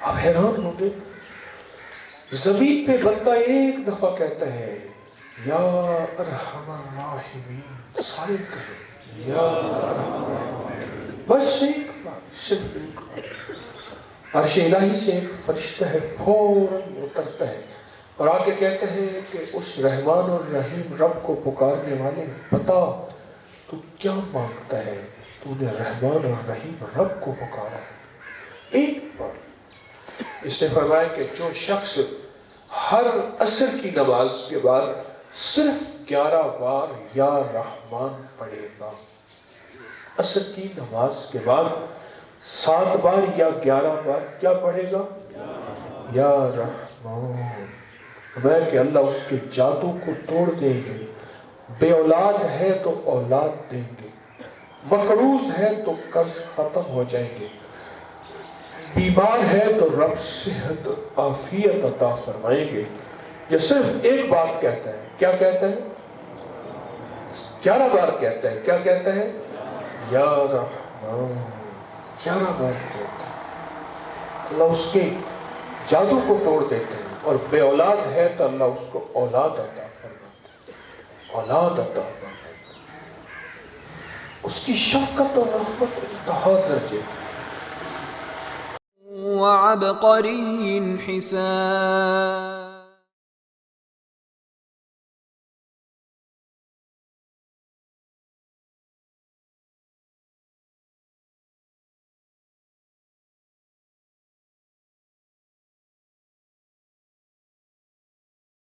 آپ حیران ہوں گے، زمین پہ بندہ ایک دفعہ کہتا ہے یا ارحم الراحمین، سارے کہیں یا ارحم الراحمین، بس ایک بار، صرف ایک بار عرش الہی سے ایک فرشتہ ہے فوراً اترتا ہے اور آ کے کہتے ہیں کہ اس رحمان اور رحیم رب کو پکارنے والے بتا تو کیا مانگتا ہے، تو نے رحمان اور رحیم رب کو پکارا ہے ایک بار۔ اس نے فرمایا کہ جو شخص ہر عصر کی نماز کے بعد صرف 11 بار یا رحمان پڑھے گا، عصر کی نماز کے بعد 7 بار یا 11 بار کیا پڑھے گا، یا رحمان، میں کہ اللہ اس کے جادو کو توڑ دیں گے۔ بے اولاد ہے تو اولاد دیں گے، مقروض ہے تو قرض ختم ہو جائیں گے، بیمار ہے تو رب صحت عافیت عطا فرمائیں گے۔ یہ صرف ایک بات کہتا ہے، کیا کہتا ہے؟ 11 بار کہتا ہے، کیا کہتا ہے؟ یا رحمان، 11 بار کہتا ہے۔ اللہ اس کے جادو کو توڑ دیتے ہیں، اور بے اولاد ہے تو اللہ اس کو اولاد عطا فرماتا ہے، اولاد عطا فرماتا ہے۔ اس کی شفقت اور رحمت انتہا درجے کی۔ وعبقری حسان